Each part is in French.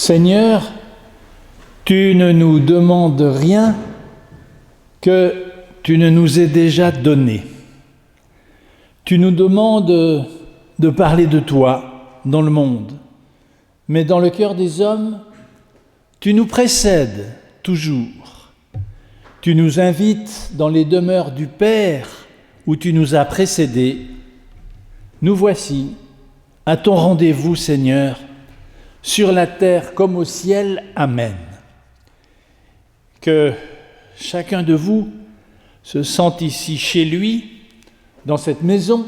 Seigneur, tu ne nous demandes rien que tu ne nous aies déjà donné. Tu nous demandes de parler de toi dans le monde, mais dans le cœur des hommes, tu nous précèdes toujours. Tu nous invites dans les demeures du Père où tu nous as précédés. Nous voici à ton rendez-vous, Seigneur, sur la terre comme au ciel. Amen. Que chacun de vous se sente ici chez lui, dans cette maison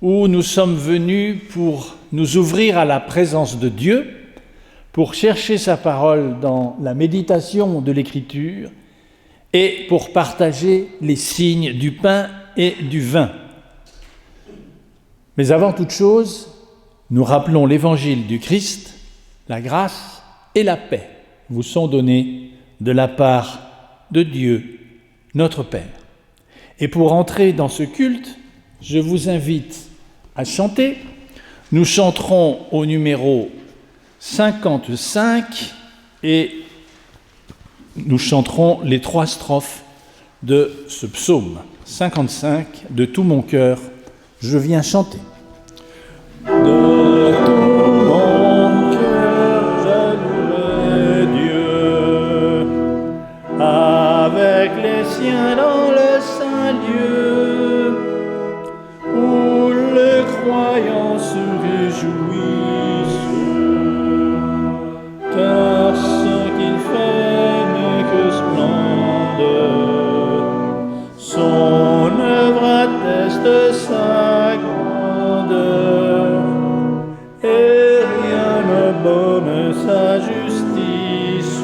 où nous sommes venus pour nous ouvrir à la présence de Dieu, pour chercher sa parole dans la méditation de l'Écriture et pour partager les signes du pain et du vin. Mais avant toute chose, nous rappelons l'évangile du Christ. La grâce et la paix vous sont données de la part de Dieu, notre Père. Et pour entrer dans ce culte, je vous invite à chanter. Nous chanterons au numéro 55 et nous chanterons les 3 strophes de ce psaume 55. De tout mon cœur, je viens chanter. De tout mon cœur, j'aimerai Dieu, avec les siens dans le saint lieu, où les croyants se réjouissent, car ce qu'il fait n'est que splendeur, son œuvre atteste sa grandeur, et rien ne borne sa justice.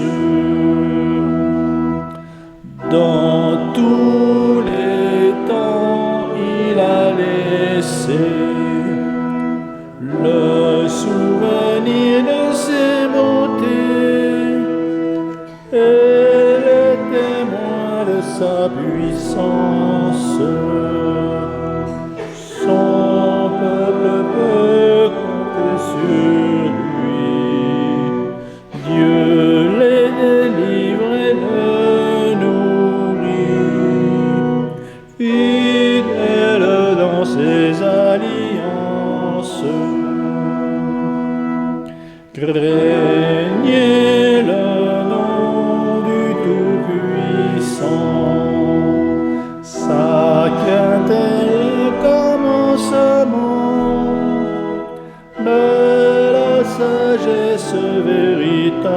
Dans tous les temps, il a laissé le souvenir de ses bontés et le témoin de sa puissance. Son peuple peut compter sur lui. Dieu les délivre et le nourrit, fidèle dans ses alliances. Craignez le nom du Tout-Puissant, sa crainte est le commencement de la sagesse véritable.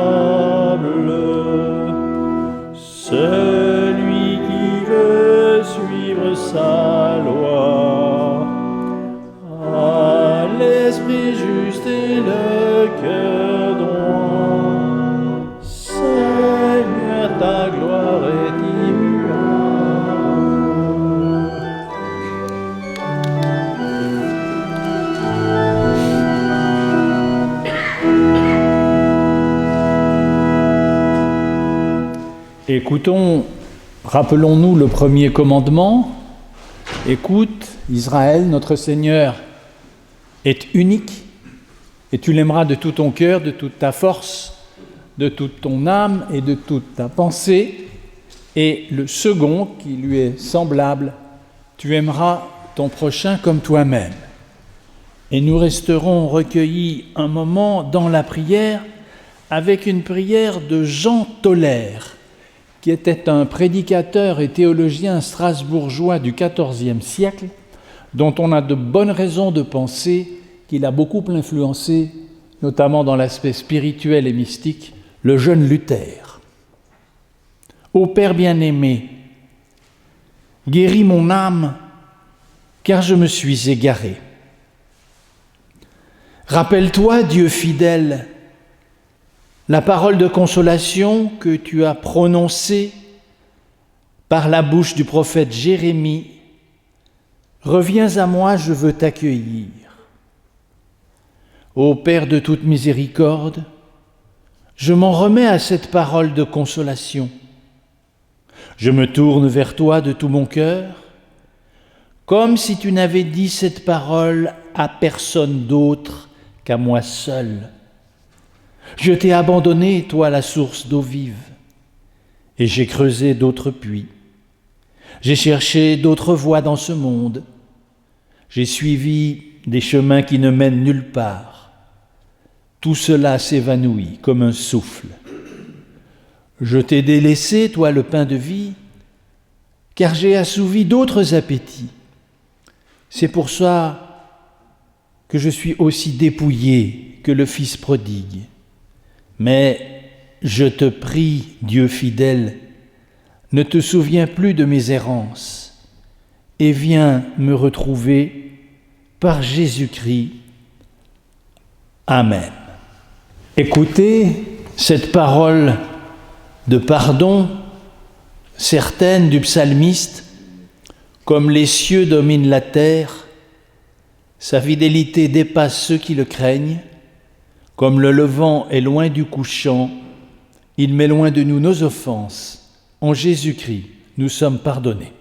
Celui qui veut suivre sa loi a l'esprit juste et le cœur droit. Seigneur, ta gloire est immuable. Écoutons, rappelons-nous le premier commandement. Écoute, Israël, notre Seigneur est unique, et tu l'aimeras de tout ton cœur, de toute ta force, de toute ton âme et de toute ta pensée. Et le second, qui lui est semblable, tu aimeras ton prochain comme toi-même. Et nous resterons recueillis un moment dans la prière avec une prière de Jean Tolère, qui était un prédicateur et théologien strasbourgeois du XIVe siècle, dont on a de bonnes raisons de penser qu'il a beaucoup influencé, notamment dans l'aspect spirituel et mystique, le jeune Luther. Ô Père bien-aimé, guéris mon âme, car je me suis égaré. Rappelle-toi, Dieu fidèle, la parole de consolation que tu as prononcée par la bouche du prophète Jérémie. Reviens à moi, je veux t'accueillir. Ô Père de toute miséricorde, je m'en remets à cette parole de consolation. Je me tourne vers toi de tout mon cœur, comme si tu n'avais dit cette parole à personne d'autre qu'à moi seul. Je t'ai abandonné, toi la source d'eau vive, et j'ai creusé d'autres puits. J'ai cherché d'autres voies dans ce monde. J'ai suivi des chemins qui ne mènent nulle part. Tout cela s'évanouit comme un souffle. Je t'ai délaissé, toi le pain de vie, car j'ai assouvi d'autres appétits. C'est pour ça que je suis aussi dépouillé que le Fils prodigue. Mais je te prie, Dieu fidèle, ne te souviens plus de mes errances et viens me retrouver par Jésus-Christ. Amen. Écoutez cette parole de pardon, certaine du psalmiste, comme les cieux dominent la terre, sa fidélité dépasse ceux qui le craignent, comme le levant est loin du couchant, il met loin de nous nos offenses. En Jésus-Christ, nous sommes pardonnés.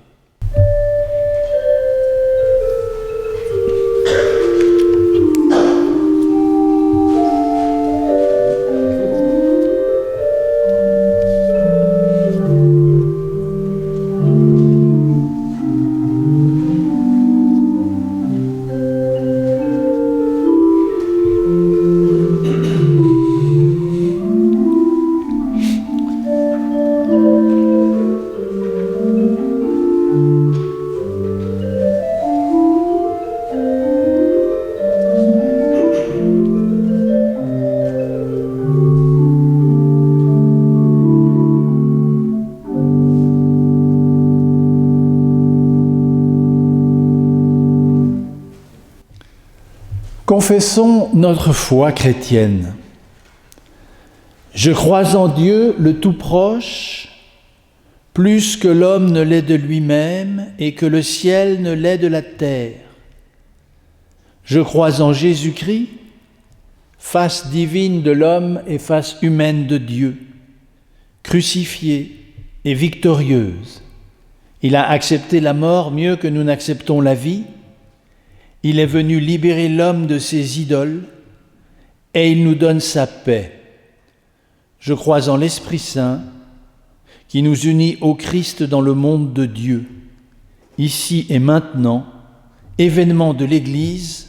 Confessons notre foi chrétienne. Je crois en Dieu, le Tout-Proche, plus que l'homme ne l'est de lui-même et que le ciel ne l'est de la terre. Je crois en Jésus-Christ, face divine de l'homme et face humaine de Dieu, crucifiée et victorieuse. Il a accepté la mort mieux que nous n'acceptons la vie. Il est venu libérer l'homme de ses idoles et il nous donne sa paix. Je crois en l'Esprit Saint qui nous unit au Christ dans le monde de Dieu, ici et maintenant, événement de l'Église,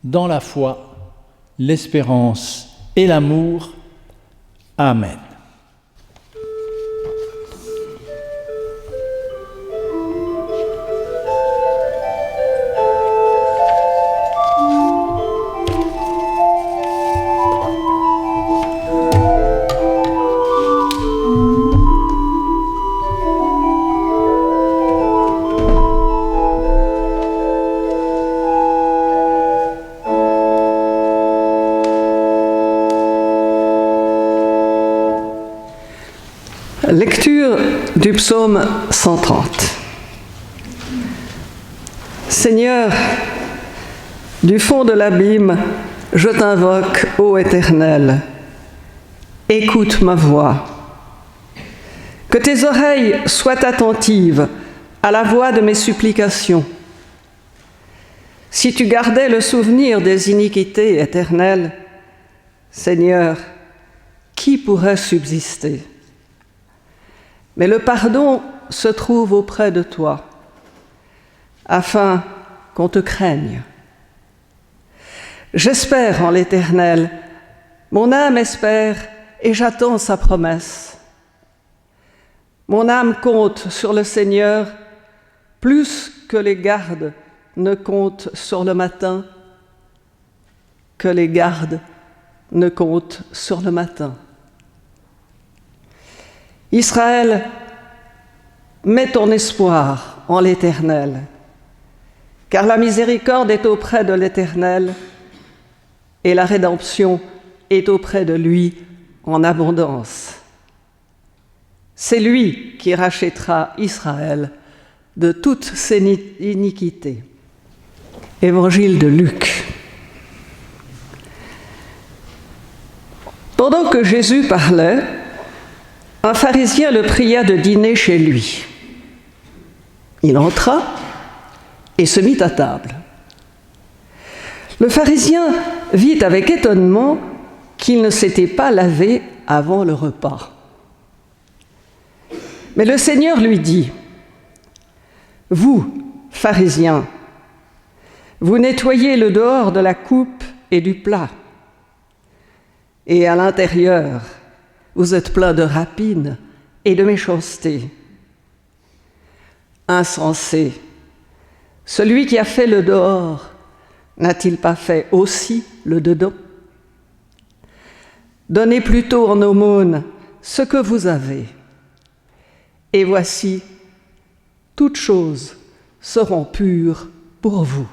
dans la foi, l'espérance et l'amour. Amen. Lecture du psaume 130. Seigneur, du fond de l'abîme, je t'invoque, ô Éternel. Écoute ma voix. Que tes oreilles soient attentives à la voix de mes supplications. Si tu gardais le souvenir des iniquités éternelles, Seigneur, qui pourrait subsister ? Mais le pardon se trouve auprès de toi, afin qu'on te craigne. J'espère en l'Éternel, mon âme espère et j'attends sa promesse. Mon âme compte sur le Seigneur plus que les gardes ne comptent sur le matin, que les gardes ne comptent sur le matin. Israël, mets ton espoir en l'Éternel, car la miséricorde est auprès de l'Éternel et la rédemption est auprès de lui en abondance. C'est lui qui rachètera Israël de toutes ses iniquités. Évangile de Luc. Pendant que Jésus parlait, un pharisien le pria de dîner chez lui. Il entra et se mit à table. Le pharisien vit avec étonnement qu'il ne s'était pas lavé avant le repas. Mais le Seigneur lui dit, « Vous, pharisiens, vous nettoyez le dehors de la coupe et du plat, et à l'intérieur, vous êtes pleins de rapine et de méchanceté. Insensé, celui qui a fait le dehors, n'a-t-il pas fait aussi le dedans? Donnez plutôt en aumône ce que vous avez. Et voici, toutes choses seront pures pour vous. »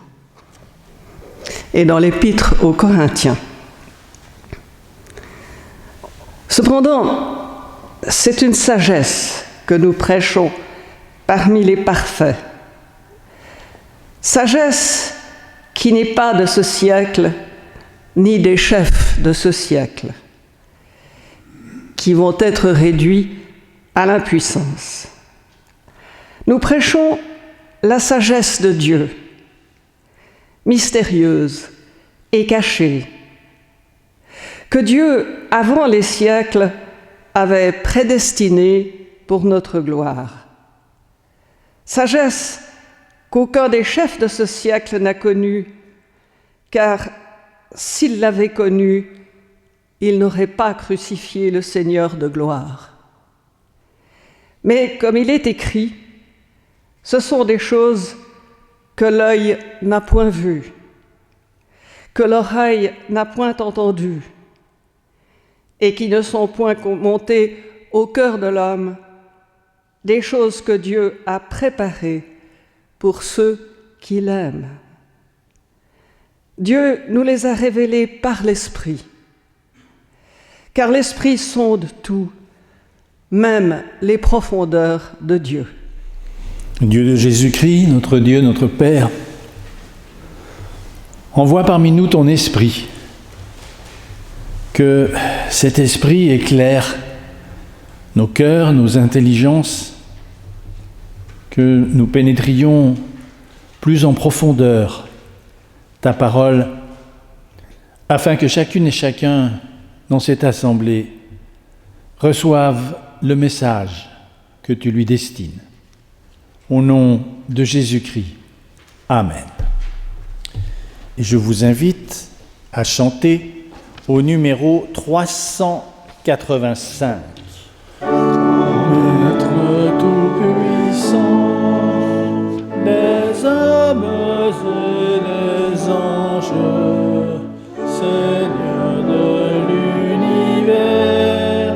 Et dans l'Épître aux Corinthiens. Cependant, c'est une sagesse que nous prêchons parmi les parfaits. Sagesse qui n'est pas de ce siècle, ni des chefs de ce siècle, qui vont être réduits à l'impuissance. Nous prêchons la sagesse de Dieu, mystérieuse et cachée, que Dieu, avant les siècles, avait prédestinée pour notre gloire. Sagesse qu'aucun des chefs de ce siècle n'a connue, car s'il l'avait connue, il n'aurait pas crucifié le Seigneur de gloire. Mais comme il est écrit, ce sont des choses que l'œil n'a point vues, que l'oreille n'a point entendues, et qui ne sont point montées au cœur de l'homme, des choses que Dieu a préparées pour ceux qui l'aiment. Dieu nous les a révélées par l'Esprit, car l'Esprit sonde tout, même les profondeurs de Dieu. Dieu de Jésus-Christ, notre Dieu, notre Père, envoie parmi nous ton Esprit, que cet Esprit éclaire nos cœurs, nos intelligences, que nous pénétrions plus en profondeur ta parole, afin que chacune et chacun dans cette assemblée reçoive le message que tu lui destines. Au nom de Jésus-Christ. Amen. Et je vous invite à chanter au numéro 385. Maître tout-puissant, les hommes et les anges, Seigneur de l'univers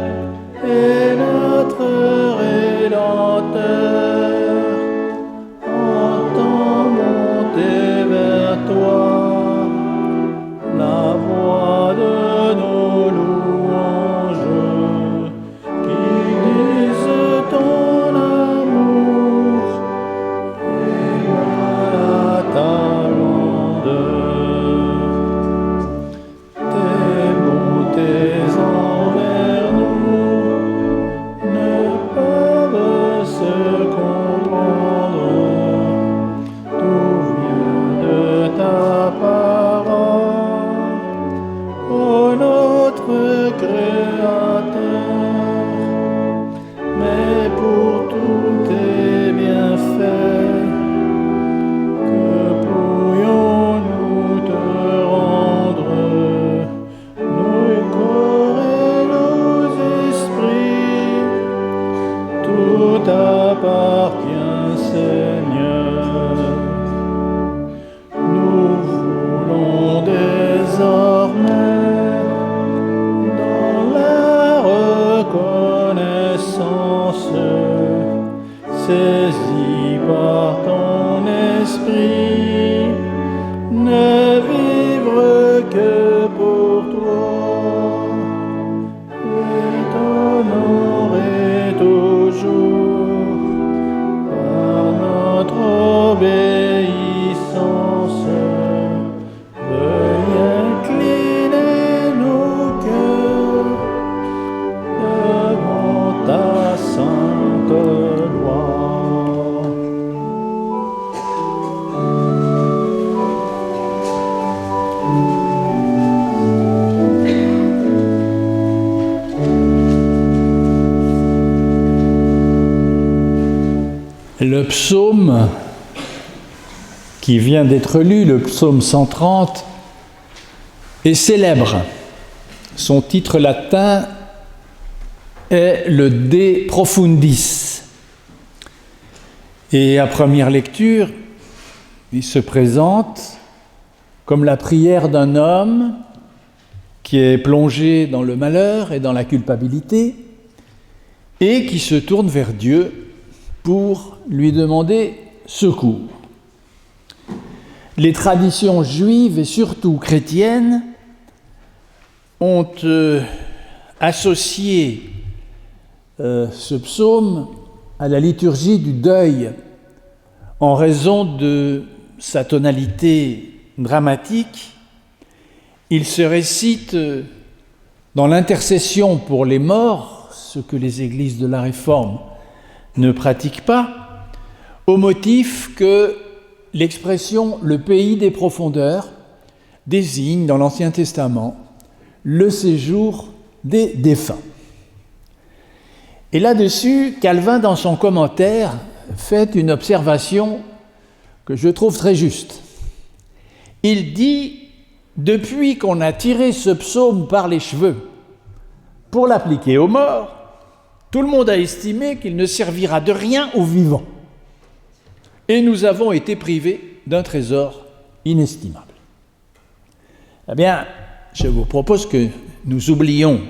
et notre Rédempteur, entends monter vers toi la voix de nos louanges, qui disent ton amour et voilà ta grandeur. Tes bontés envers nous ne peuvent se comprendre. Tout vient de ta parole, ô notre Créateur. Mais pour tous tes bienfaits, que pourrions-nous te rendre, nos corps et nos esprits? Tout appartient, Seigneur. Nous voulons désormais, dans la reconnaissance, saisis par ton esprit, ne vivre que pour toi et t'honorer toujours par notre obéissance. Veuille incliner nos cœurs devant ta sainte loi. Le psaume qui vient d'être lu, le psaume 130, est célèbre. Son titre latin est le De Profundis. Et à première lecture, il se présente comme la prière d'un homme qui est plongé dans le malheur et dans la culpabilité et qui se tourne vers Dieu pour lui demander secours. Les traditions juives et surtout chrétiennes ont associé ce psaume à la liturgie du deuil en raison de sa tonalité dramatique. Il se récite dans l'intercession pour les morts, ce que les églises de la Réforme ne pratiquent pas, au motif que l'expression « le pays des profondeurs » désigne dans l'Ancien Testament le séjour des défunts. Et là-dessus, Calvin, dans son commentaire, fait une observation que je trouve très juste. Il dit « Depuis qu'on a tiré ce psaume par les cheveux pour l'appliquer aux morts, tout le monde a estimé qu'il ne servira de rien aux vivants. Et nous avons été privés d'un trésor inestimable. » Eh bien, je vous propose que nous oublions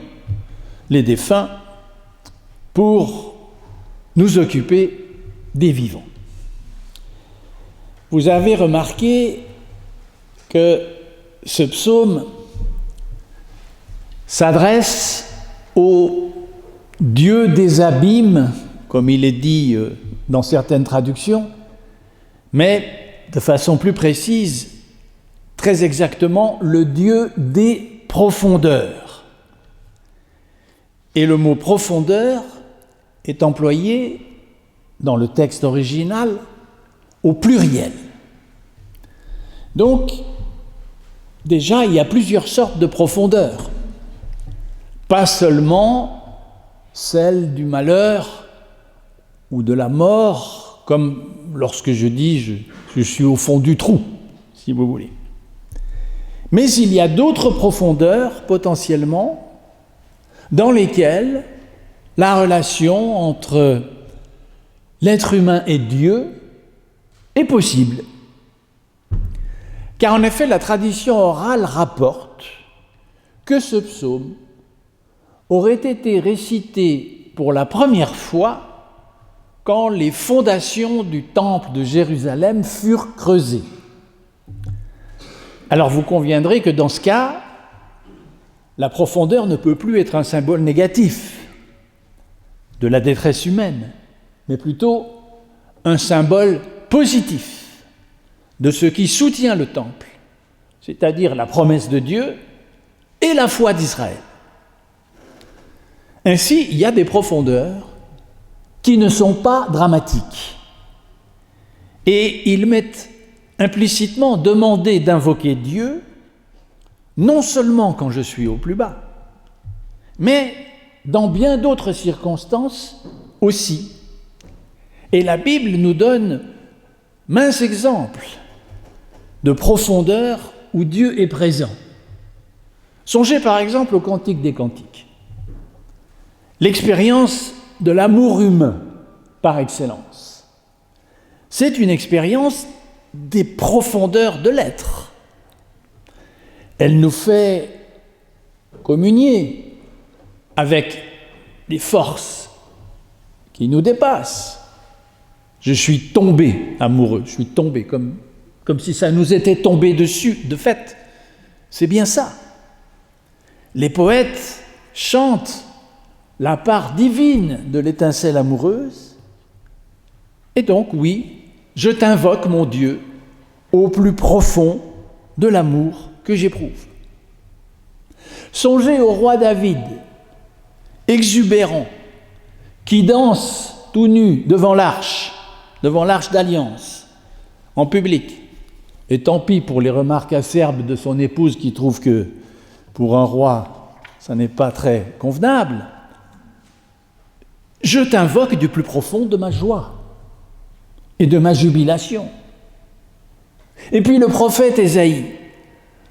les défunts pour nous occuper des vivants. Vous avez remarqué que ce psaume s'adresse au Dieu des abîmes, comme il est dit dans certaines traductions, mais de façon plus précise, très exactement, le Dieu des profondeurs. Et le mot profondeur est employé dans le texte original au pluriel. Donc, déjà, il y a plusieurs sortes de profondeur. Pas seulement celle du malheur ou de la mort, comme lorsque je dis je suis au fond du trou, si vous voulez. Mais il y a d'autres profondeurs, potentiellement, dans lesquelles la relation entre l'être humain et Dieu est possible. Car en effet, la tradition orale rapporte que ce psaume aurait été récité pour la première fois quand les fondations du temple de Jérusalem furent creusées. Alors vous conviendrez que dans ce cas, la profondeur ne peut plus être un symbole négatif de la détresse humaine, mais plutôt un symbole positif de ce qui soutient le temple, c'est-à-dire la promesse de Dieu et la foi d'Israël. Ainsi, il y a des profondeurs qui ne sont pas dramatiques. Et ils m'est implicitement demandé d'invoquer Dieu, non seulement quand je suis au plus bas, mais dans bien d'autres circonstances aussi. Et la Bible nous donne maints exemples de profondeur où Dieu est présent. Songez par exemple au Cantique des Cantiques. L'expérience de l'amour humain, par excellence. C'est une expérience des profondeurs de l'être. Elle nous fait communier avec des forces qui nous dépassent. Je suis tombé amoureux, je suis tombé comme si ça nous était tombé dessus, de fait. C'est bien ça. Les poètes chantent la part divine de l'étincelle amoureuse. Et donc, oui, je t'invoque, mon Dieu, au plus profond de l'amour que j'éprouve. Songez au roi David, exubérant, qui danse tout nu devant l'arche d'alliance, en public. Et tant pis pour les remarques acerbes de son épouse qui trouve que, pour un roi, ça n'est pas très convenable. Je t'invoque du plus profond de ma joie. et de ma jubilation. Et puis le prophète Ésaïe,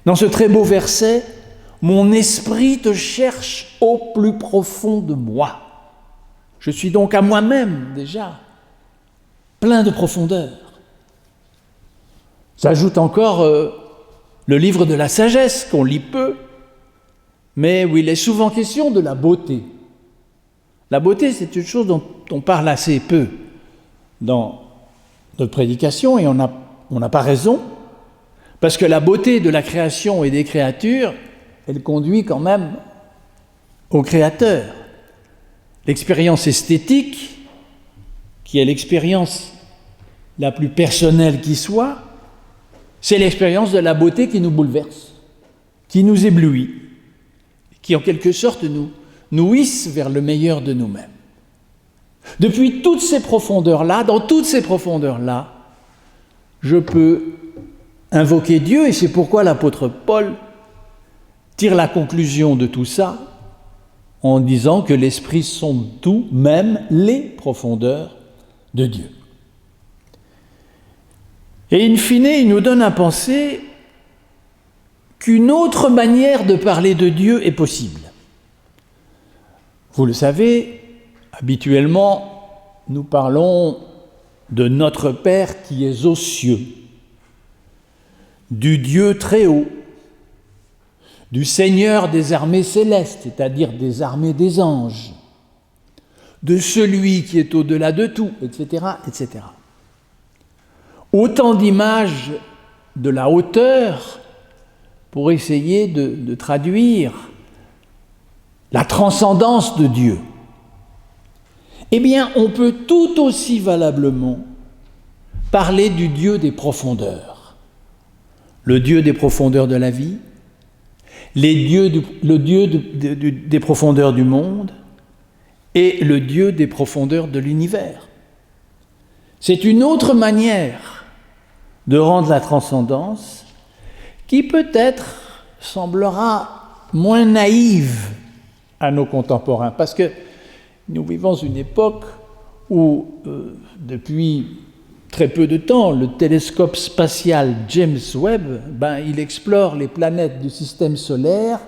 dans ce très beau verset, « Mon esprit te cherche au plus profond de moi. » Je suis donc à moi-même déjà, plein de profondeur. J'ajoute encore le livre de la sagesse, qu'on lit peu, mais où il est souvent question de la beauté. La beauté, c'est une chose dont on parle assez peu dans notre prédication, et on n'a pas raison, parce que la beauté de la création et des créatures, elle conduit quand même au Créateur. L'expérience esthétique, qui est l'expérience la plus personnelle qui soit, c'est l'expérience de la beauté qui nous bouleverse, qui nous éblouit, qui en quelque sorte nous hisse vers le meilleur de nous-mêmes. Depuis toutes ces profondeurs-là, dans toutes ces profondeurs-là, je peux invoquer Dieu, et c'est pourquoi l'apôtre Paul tire la conclusion de tout ça en disant que l'Esprit sonde tout, même les profondeurs de Dieu. Et in fine, il nous donne à penser qu'une autre manière de parler de Dieu est possible. Vous le savez, habituellement, nous parlons de notre Père qui est aux cieux, du Dieu très haut, du Seigneur des armées célestes, c'est-à-dire des armées des anges, de celui qui est au-delà de tout, etc., etc. Autant d'images de la hauteur pour essayer de traduire la transcendance de Dieu. Eh bien, on peut tout aussi valablement parler du Dieu des profondeurs. Le Dieu des profondeurs de la vie, le Dieu des profondeurs du monde et le Dieu des profondeurs de l'univers. C'est une autre manière de rendre la transcendance qui peut-être semblera moins naïve à nos contemporains, parce que nous vivons une époque où, depuis très peu de temps, le télescope spatial James Webb, il explore les planètes du système solaire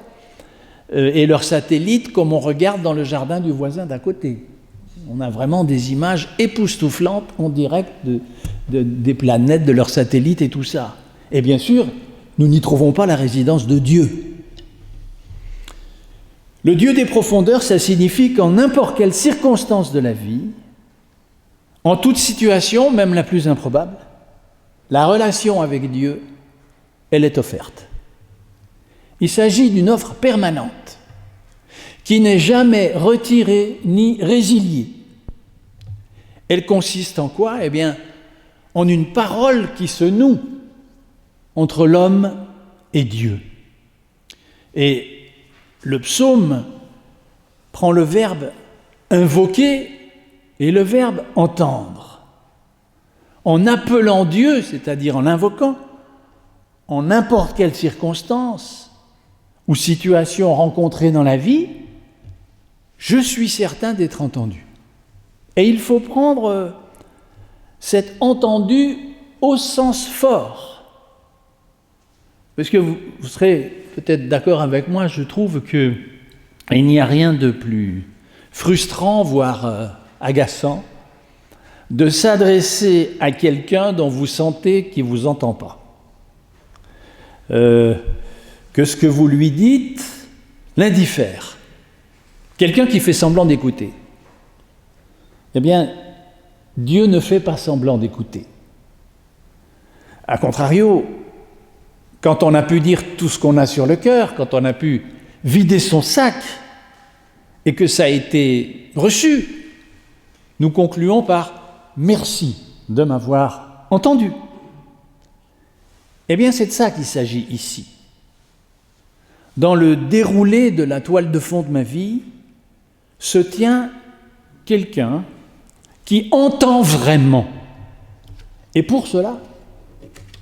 et leurs satellites comme on regarde dans le jardin du voisin d'à côté. On a vraiment des images époustouflantes en direct des planètes, de leurs satellites et tout ça. Et bien sûr, nous n'y trouvons pas la résidence de Dieu. Le Dieu des profondeurs, ça signifie qu'en n'importe quelle circonstance de la vie, en toute situation, même la plus improbable, la relation avec Dieu, elle est offerte. Il s'agit d'une offre permanente, qui n'est jamais retirée ni résiliée. Elle consiste en quoi ? Eh bien, en une parole qui se noue entre l'homme et Dieu. Et le psaume prend le verbe invoquer et le verbe entendre. En appelant Dieu, c'est-à-dire en l'invoquant, en n'importe quelle circonstance ou situation rencontrée dans la vie, je suis certain d'être entendu. Et il faut prendre cet entendu au sens fort. Parce que vous serez peut-être d'accord avec moi, je trouve qu'il n'y a rien de plus frustrant, voire agaçant, de s'adresser à quelqu'un dont vous sentez qu'il ne vous entend pas. Que ce que vous lui dites l'indiffère. Quelqu'un qui fait semblant d'écouter. Eh bien, Dieu ne fait pas semblant d'écouter. A contrario, quand on a pu dire tout ce qu'on a sur le cœur, quand on a pu vider son sac et que ça a été reçu, nous concluons par « merci de m'avoir entendu ». Eh bien, c'est de ça qu'il s'agit ici. Dans le déroulé de la toile de fond de ma vie, se tient quelqu'un qui entend vraiment. Et pour cela,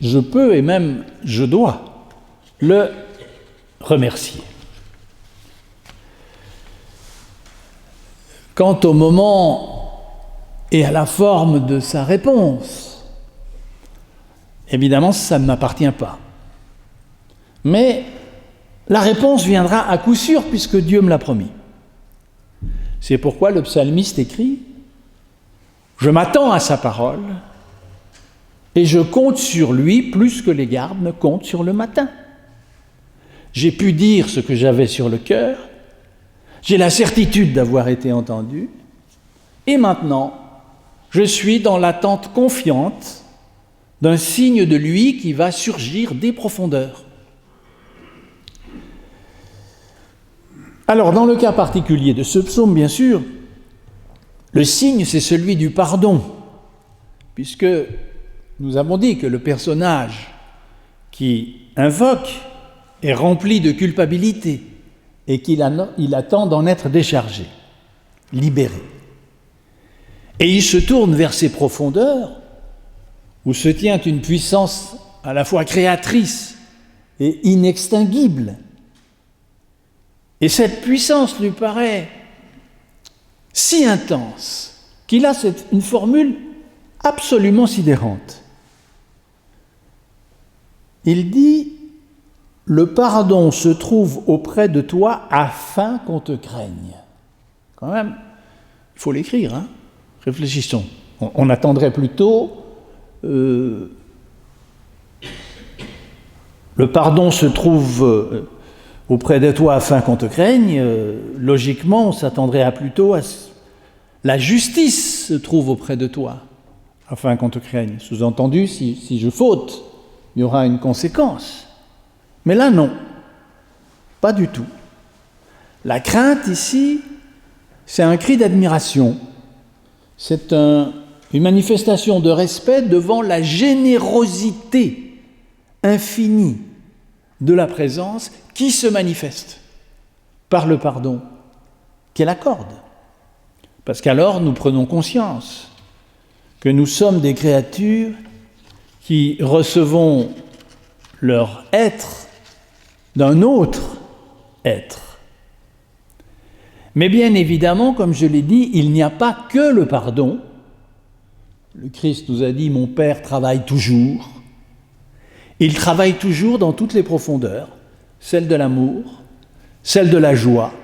je peux et même je dois le remercier. Quant au moment et à la forme de sa réponse. Évidemment, ça ne m'appartient pas. Mais la réponse viendra à coup sûr puisque Dieu me l'a promis. C'est pourquoi le psalmiste écrit « Je m'attends à sa parole et je compte sur lui plus que les gardes ne comptent sur le matin. J'ai pu dire ce que j'avais sur le cœur, j'ai la certitude d'avoir été entendu, et maintenant, je suis dans l'attente confiante d'un signe de lui qui va surgir des profondeurs. » Alors, dans le cas particulier de ce psaume, bien sûr, le signe, c'est celui du pardon, puisque nous avons dit que le personnage qui invoque est rempli de culpabilité et qu'il attend d'en être déchargé, libéré. Et il se tourne vers ces profondeurs où se tient une puissance à la fois créatrice et inextinguible. Et cette puissance lui paraît si intense qu'il a une formule absolument sidérante. Il dit « Le pardon se trouve auprès de toi afin qu'on te craigne ». Quand même, il faut l'écrire, hein ? Réfléchissons. On attendrait plutôt le pardon se trouve auprès de toi afin qu'on te craigne. Logiquement, on s'attendrait plutôt à la justice se trouve auprès de toi afin qu'on te craigne. Sous-entendu, si je faute, il y aura une conséquence. Mais là, non, pas du tout. La crainte ici, c'est un cri d'admiration. C'est une manifestation de respect devant la générosité infinie de la présence qui se manifeste par le pardon qu'elle accorde. Parce qu'alors, nous prenons conscience que nous sommes des créatures qui recevons leur être d'un autre être. Mais bien évidemment, comme je l'ai dit, il n'y a pas que le pardon. Le Christ nous a dit « Mon Père travaille toujours ». Il travaille toujours dans toutes les profondeurs, celle de l'amour, celle de la joie,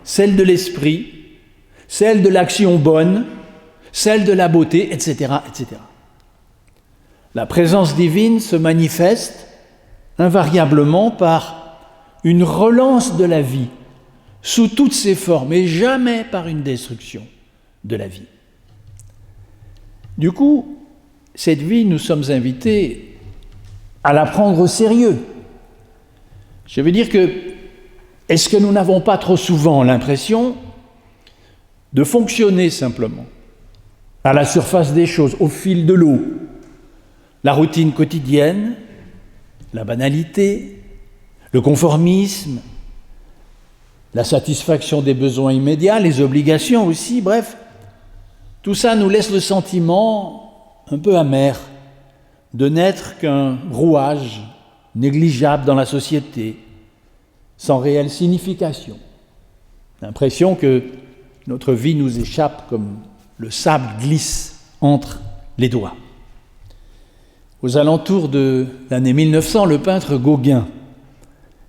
celle de l'esprit, celle de l'action bonne, celle de la beauté, etc., etc. La présence divine se manifeste invariablement par une relance de la vie, sous toutes ses formes, et jamais par une destruction de la vie. Du coup, cette vie, nous sommes invités à la prendre au sérieux. Je veux dire que, est-ce que nous n'avons pas trop souvent l'impression de fonctionner simplement à la surface des choses, au fil de l'eau, la routine quotidienne, la banalité, le conformisme, la satisfaction des besoins immédiats, les obligations aussi, bref, tout ça nous laisse le sentiment un peu amer de n'être qu'un rouage négligeable dans la société, sans réelle signification. L'impression que notre vie nous échappe comme le sable glisse entre les doigts. Aux alentours de l'année 1900, le peintre Gauguin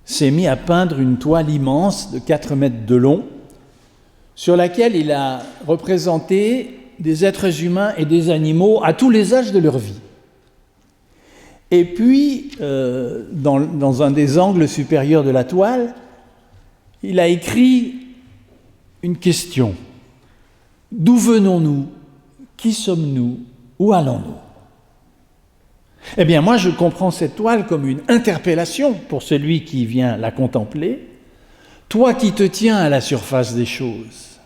s'est mis à peindre une toile immense de 4 mètres de long, sur laquelle il a représenté des êtres humains et des animaux à tous les âges de leur vie. Et puis, dans un des angles supérieurs de la toile, il a écrit une question. D'où venons-nous ? Qui sommes-nous ? Où allons-nous ? Eh bien, moi, je comprends cette toile comme une interpellation pour celui qui vient la contempler. Toi qui te tiens à la surface des choses,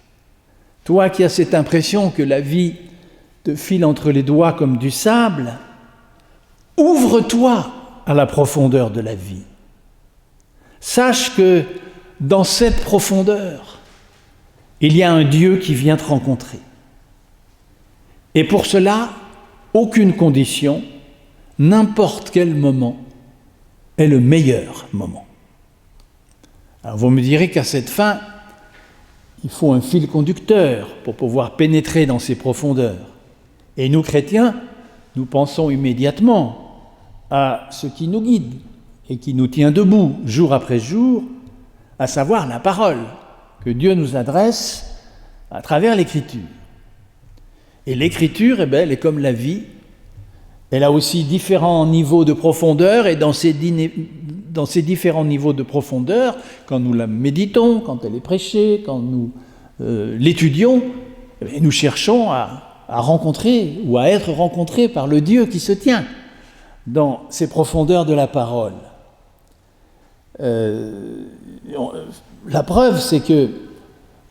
toi qui as cette impression que la vie te file entre les doigts comme du sable, ouvre-toi à la profondeur de la vie. Sache que dans cette profondeur, il y a un Dieu qui vient te rencontrer. Et pour cela, aucune condition, n'importe quel moment est le meilleur moment. Alors vous me direz qu'à cette fin, Il faut un fil conducteur pour pouvoir pénétrer dans ces profondeurs. Et nous, chrétiens, nous pensons immédiatement à ce qui nous guide et qui nous tient debout jour après jour, à savoir la parole que Dieu nous adresse à travers l'Écriture. Et l'Écriture, elle est comme la vie. Elle a aussi différents niveaux de profondeur, et dans ces différents niveaux de profondeur, quand nous la méditons, quand elle est prêchée, quand nous l'étudions, nous cherchons à rencontrer ou à être rencontrés par le Dieu qui se tient dans ces profondeurs de la parole. La preuve, c'est que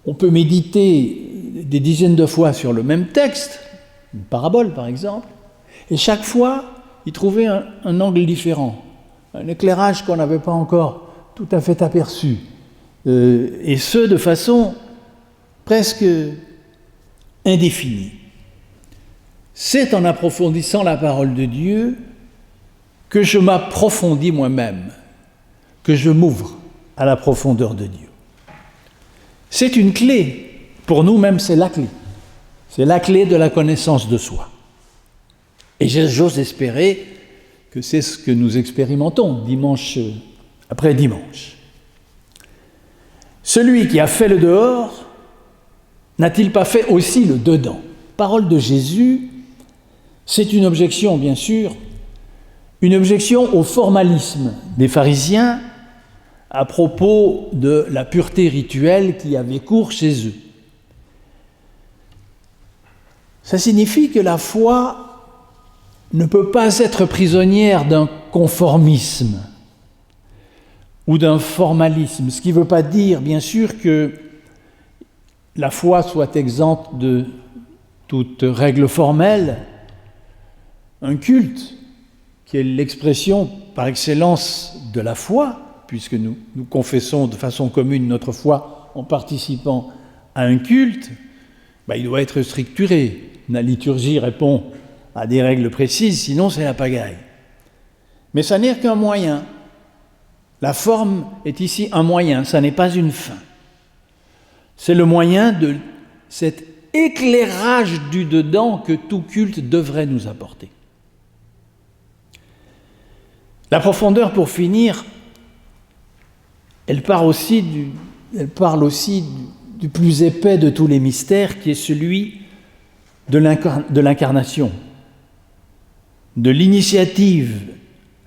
on peut méditer des dizaines de fois sur le même texte, une parabole par exemple, et chaque fois, y trouver un angle différent, un éclairage qu'on n'avait pas encore tout à fait aperçu, et ce, de façon presque indéfinie. C'est en approfondissant la parole de Dieu que je m'approfondis moi-même, que je m'ouvre à la profondeur de Dieu. C'est une clé. Pour nous-mêmes, c'est la clé. C'est la clé de la connaissance de soi. Et j'ose espérer que c'est ce que nous expérimentons dimanche après dimanche. Celui qui a fait le dehors, n'a-t-il pas fait aussi le dedans ? Parole de Jésus, c'est une objection, bien sûr, une objection au formalisme des pharisiens à propos de la pureté rituelle qui avait cours chez eux. Ça signifie que la foi ne peut pas être prisonnière d'un conformisme ou d'un formalisme, ce qui ne veut pas dire, bien sûr, que la foi soit exempte de toute règle formelle. Un culte, qui est l'expression par excellence de la foi, puisque nous confessons de façon commune notre foi en participant à un culte, il doit être structuré. La liturgie répond à des règles précises, sinon c'est la pagaille. Mais ça n'est qu'un moyen. La forme est ici un moyen, ça n'est pas une fin. C'est le moyen de cet éclairage du dedans que tout culte devrait nous apporter. La profondeur, pour finir, elle parle aussi du plus épais de tous les mystères, qui est celui de l'incarnation, de l'initiative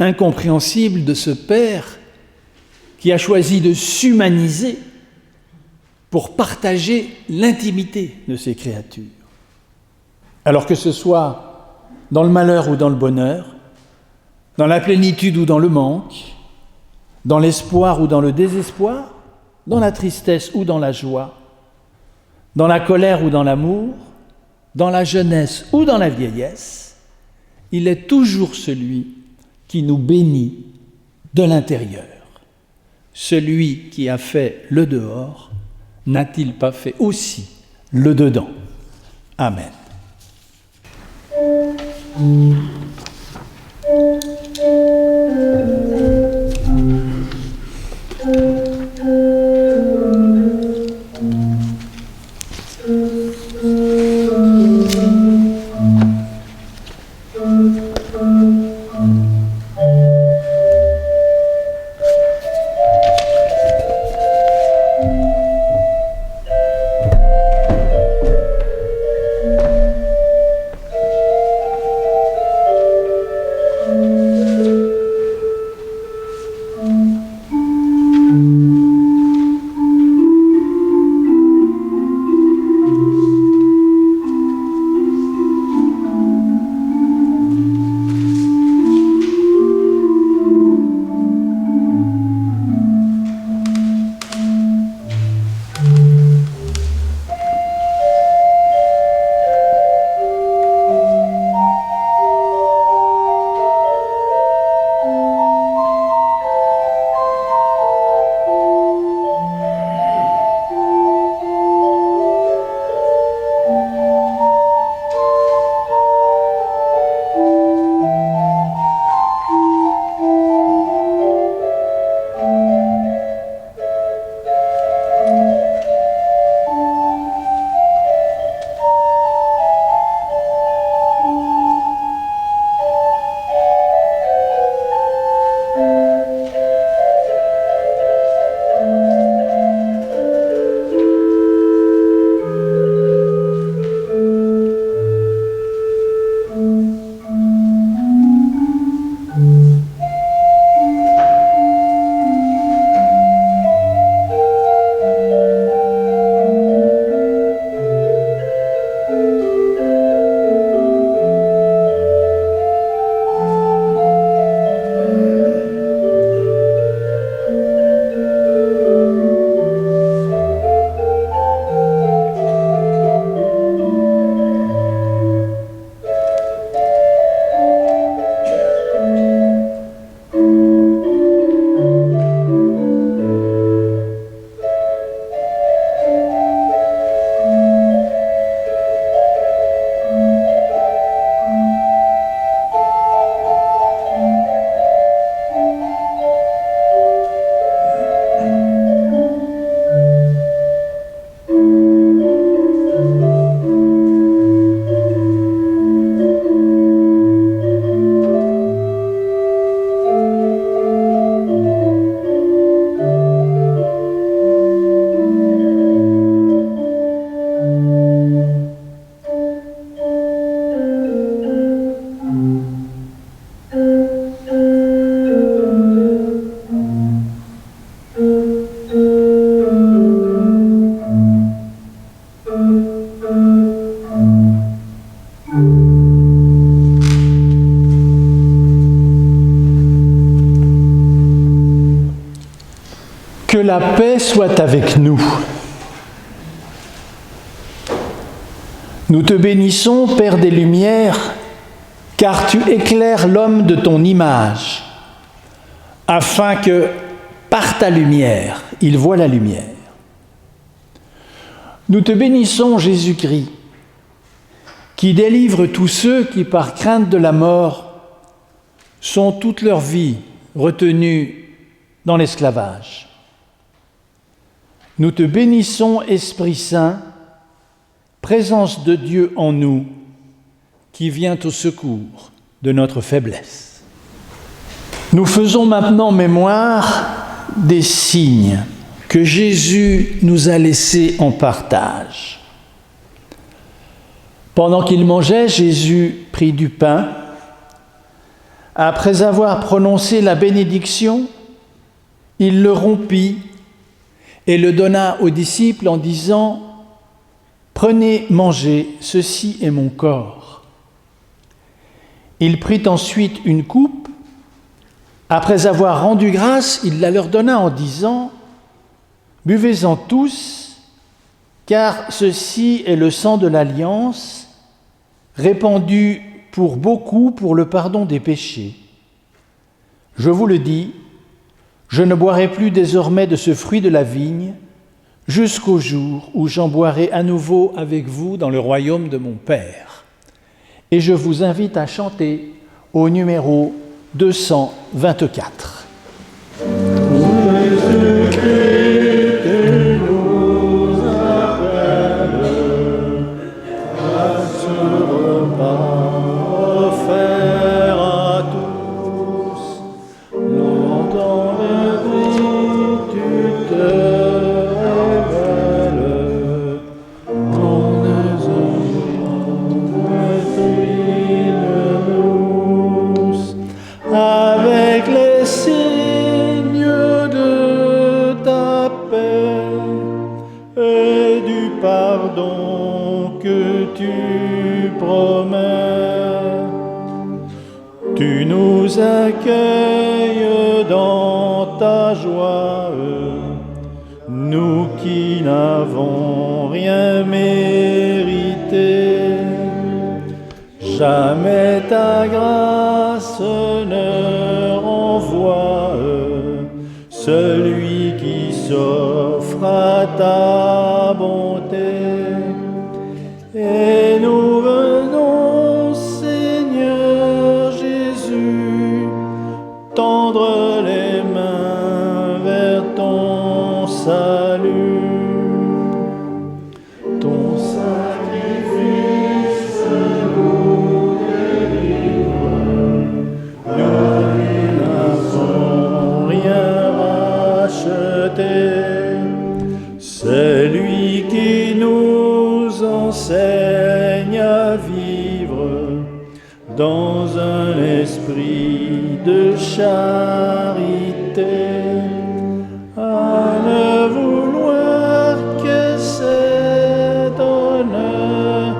incompréhensible de ce Père qui a choisi de s'humaniser pour partager l'intimité de ses créatures. Alors que ce soit dans le malheur ou dans le bonheur, dans la plénitude ou dans le manque, dans l'espoir ou dans le désespoir, dans la tristesse ou dans la joie, dans la colère ou dans l'amour, dans la jeunesse ou dans la vieillesse, il est toujours celui qui nous bénit de l'intérieur. Celui qui a fait le dehors, n'a-t-il pas fait aussi le dedans ? Amen. Que la paix soit avec nous. Nous te bénissons, Père des Lumières, car tu éclaires l'homme de ton image, afin que, par ta lumière, il voie la lumière. Nous te bénissons, Jésus-Christ, qui délivre tous ceux qui, par crainte de la mort, sont toute leur vie retenus dans l'esclavage. Nous te bénissons, Esprit Saint, présence de Dieu en nous, qui vient au secours de notre faiblesse. Nous faisons maintenant mémoire des signes que Jésus nous a laissés en partage. Pendant qu'il mangeait, Jésus prit du pain. Après avoir prononcé la bénédiction, il le rompit et le donna aux disciples en disant « Prenez, mangez, ceci est mon corps. » Il prit ensuite une coupe. Après avoir rendu grâce, il la leur donna en disant « Buvez-en tous, car ceci est le sang de l'Alliance, répandu pour beaucoup pour le pardon des péchés. Je vous le dis, je ne boirai plus désormais de ce fruit de la vigne, jusqu'au jour où j'en boirai à nouveau avec vous dans le royaume de mon Père. » Et je vous invite à chanter au numéro 224. Tu nous accueilles dans ta joie, nous qui n'avons rien mérité. Jamais ta grâce ne renvoie celui qui s'offre à ta bonté. Et nous venons, Seigneur Jésus, tendre les mains vers ton salut. Ton sacrifice nous délivre, nous n'avons rien racheté. C'est lui qui nous enseigne à vivre dans un esprit de charité, à ne vouloir que cet honneur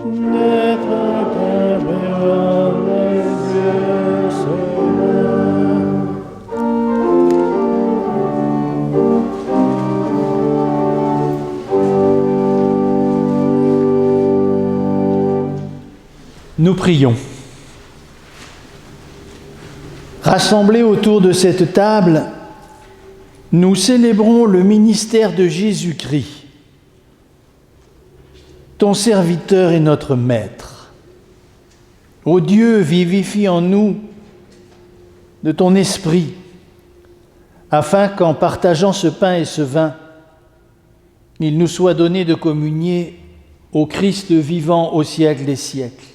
d'être intérieur Dieu sauveur. Nous prions. Rassemblés autour de cette table, nous célébrons le ministère de Jésus-Christ, ton serviteur et notre Maître. Ô Dieu, vivifie en nous de ton esprit, afin qu'en partageant ce pain et ce vin, il nous soit donné de communier au Christ vivant au siècle des siècles.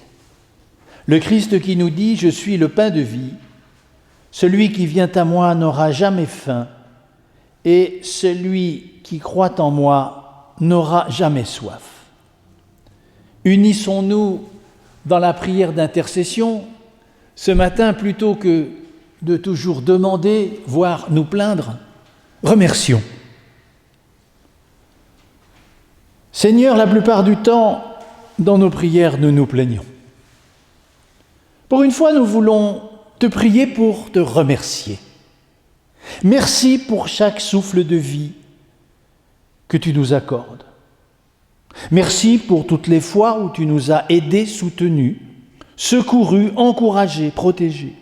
Le Christ qui nous dit « Je suis le pain de vie, celui qui vient à moi n'aura jamais faim, et celui qui croit en moi n'aura jamais soif. » Unissons-nous dans la prière d'intercession ce matin, plutôt que de toujours demander, voire nous plaindre, remercions. Seigneur, la plupart du temps, dans nos prières, nous nous plaignons. Pour une fois, nous voulons te prier pour te remercier. Merci pour chaque souffle de vie que tu nous accordes. Merci pour toutes les fois où tu nous as aidés, soutenus, secourus, encouragés, protégés.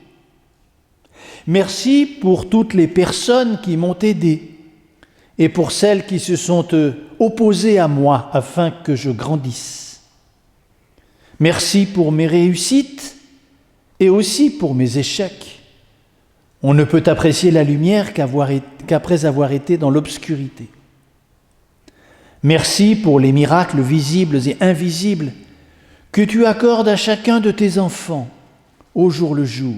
Merci pour toutes les personnes qui m'ont aidé et pour celles qui se sont opposées à moi afin que je grandisse. Merci pour mes réussites et aussi pour mes échecs. On ne peut apprécier la lumière qu'après avoir été dans l'obscurité. Merci pour les miracles visibles et invisibles que tu accordes à chacun de tes enfants au jour le jour.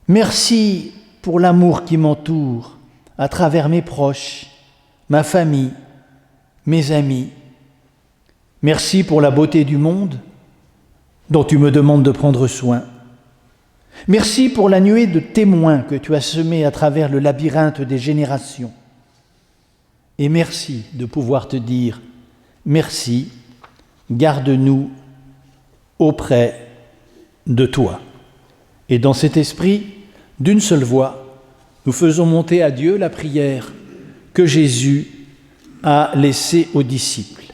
Merci pour l'amour qui m'entoure à travers mes proches, ma famille, mes amis. Merci pour la beauté du monde dont tu me demandes de prendre soin. Merci pour la nuée de témoins que tu as semés à travers le labyrinthe des générations. Et merci de pouvoir te dire merci, garde-nous auprès de toi. Et dans cet esprit, d'une seule voix, nous faisons monter à Dieu la prière que Jésus a laissée aux disciples.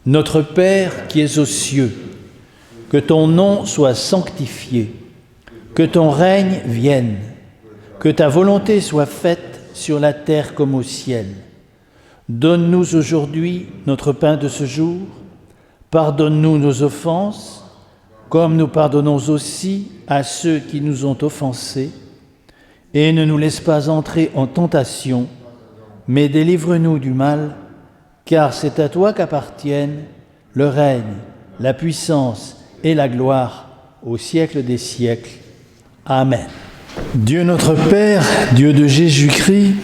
Notre Père qui es aux cieux, que ton nom soit sanctifié, que ton règne vienne, que ta volonté soit faite sur la terre comme au ciel. Donne-nous aujourd'hui notre pain de ce jour. Pardonne-nous nos offenses, comme nous pardonnons aussi à ceux qui nous ont offensés. Et ne nous laisse pas entrer en tentation, mais délivre-nous du mal, car c'est à toi qu'appartiennent le règne, la puissance et la gloire au siècle des siècles. Amen. Dieu notre Père, Dieu de Jésus-Christ,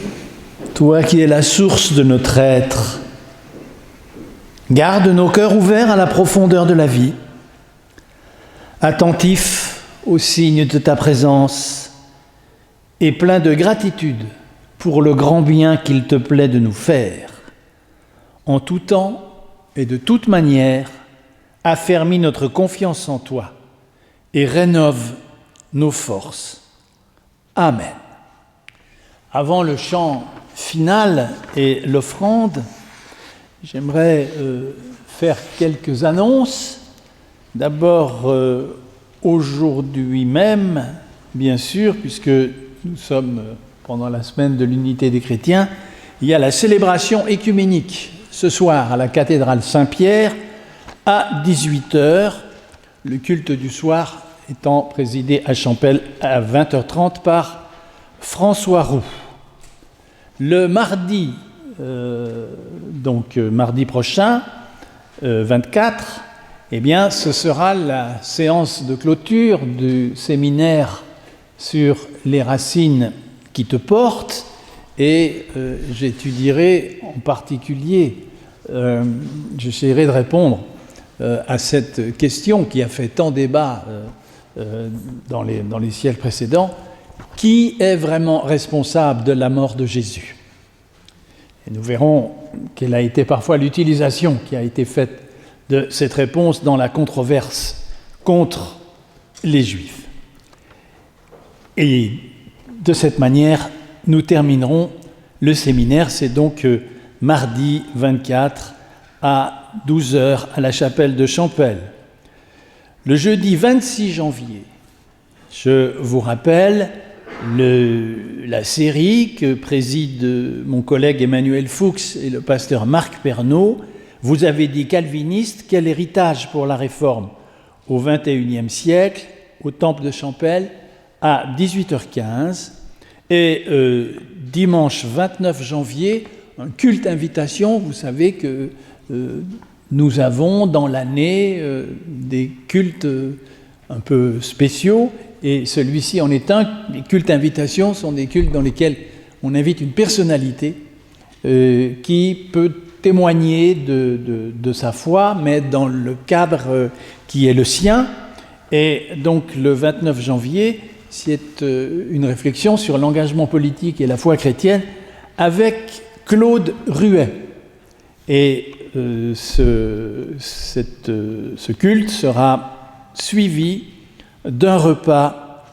toi qui es la source de notre être, garde nos cœurs ouverts à la profondeur de la vie, attentifs aux signes de ta présence et pleins de gratitude pour le grand bien qu'il te plaît de nous faire. En tout temps et de toute manière, affermis notre confiance en toi et rénove nos forces. Amen. Avant le chant final et l'offrande, j'aimerais faire quelques annonces. D'abord, aujourd'hui même, bien sûr, puisque nous sommes pendant la semaine de l'unité des chrétiens, il y a la célébration écuménique ce soir à la cathédrale Saint-Pierre à 18h, le culte du soir étant présidé à Champel à 20h30 par François Roux. Le mardi, mardi prochain, 24, eh bien, ce sera la séance de clôture du séminaire sur les racines qui te portent et j'étudierai en particulier, j'essaierai de répondre à cette question qui a fait tant débat dans les siècles précédents. Qui est vraiment responsable de la mort de Jésus? Et nous verrons quelle a été parfois l'utilisation qui a été faite de cette réponse dans la controverse contre les Juifs. Et de cette manière, nous terminerons le séminaire. C'est donc mardi 24 à 12h à la chapelle de Champel. Le jeudi 26 janvier, je vous rappelle la série que préside mon collègue Emmanuel Fuchs et le pasteur Marc Pernaud. Vous avez dit calviniste, quel héritage pour la réforme au XXIe siècle, au temple de Champel, à 18h15. Et dimanche 29 janvier, un culte invitation. Vous savez que nous avons dans l'année des cultes un peu spéciaux, et celui-ci en est un. Les cultes invitations sont des cultes dans lesquels on invite une personnalité qui peut témoigner de sa foi, mais dans le cadre qui est le sien. Et donc le 29 janvier, c'est une réflexion sur l'engagement politique et la foi chrétienne avec Claude Ruet. Et ce culte sera suivi d'un repas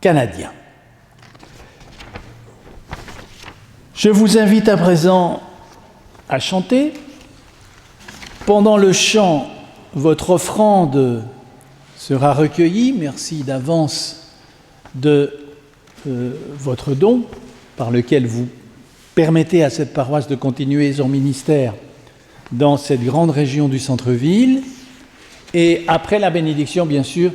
canadien. Je vous invite à présent à chanter. Pendant le chant, votre offrande sera recueillie. Merci d'avance de votre don par lequel vous permettez à cette paroisse de continuer son ministère dans cette grande région du centre-ville. Et après la bénédiction, bien sûr,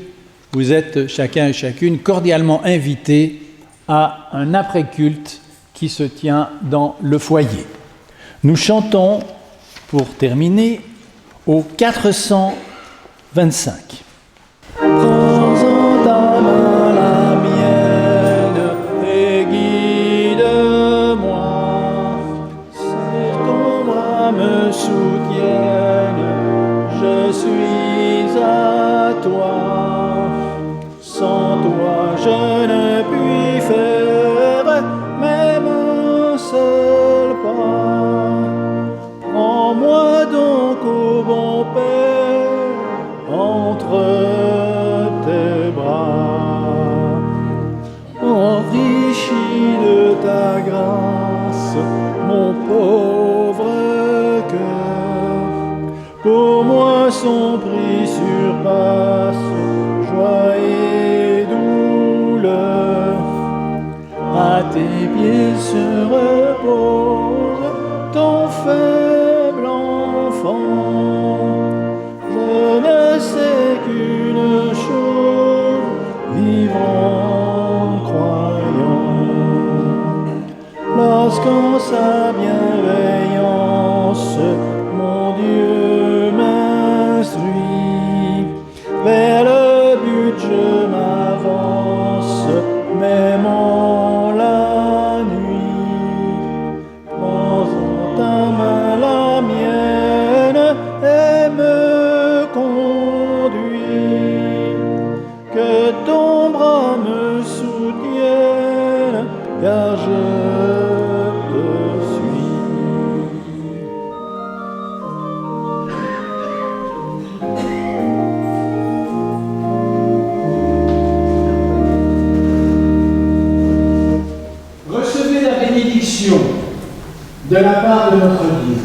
vous êtes chacun et chacune cordialement invités à un après-culte qui se tient dans le foyer. Nous chantons, pour terminer, au 425. Prends en ta main la mienne et guide-moi. Si ton bras me soutienne, je suis à toi. Sans toi, je ne puis faire même un seul pas. Prends-moi donc au bon Père entre tes bras. Enrichis de ta grâce mon pauvre cœur. Pour moi son prix surpasse joie et douleur. À tes pieds se repose ton faible enfant. Je ne sais qu'une chose, vivre en croyant. Lorsqu'en sa bienveillance, mon Dieu m'instruit, vers le but je m'avance, même en la nuit. Prends en ta main la mienne et me conduis, que ton bras me soutienne, car je te suis. Recevez la bénédiction de la part de notre Dieu.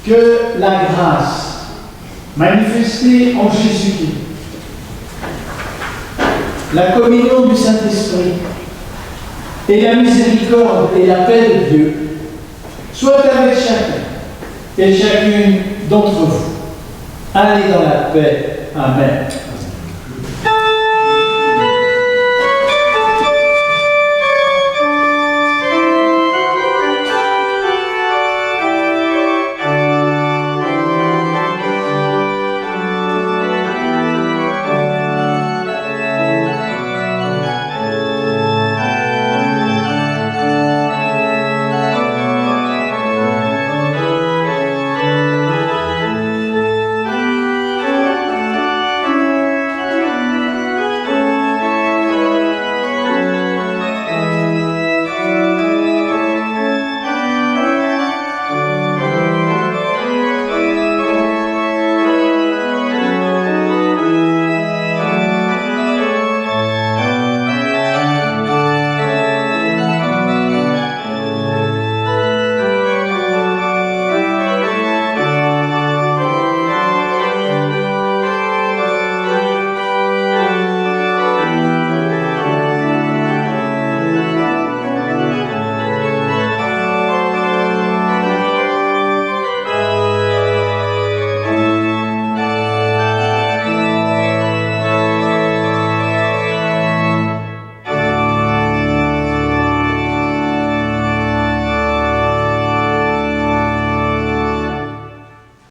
Que la grâce manifestée en Jésus-Christ, la communion du Saint-Esprit et la miséricorde et la paix de Dieu soient avec chacun et chacune d'entre vous. Allez dans la paix. Amen.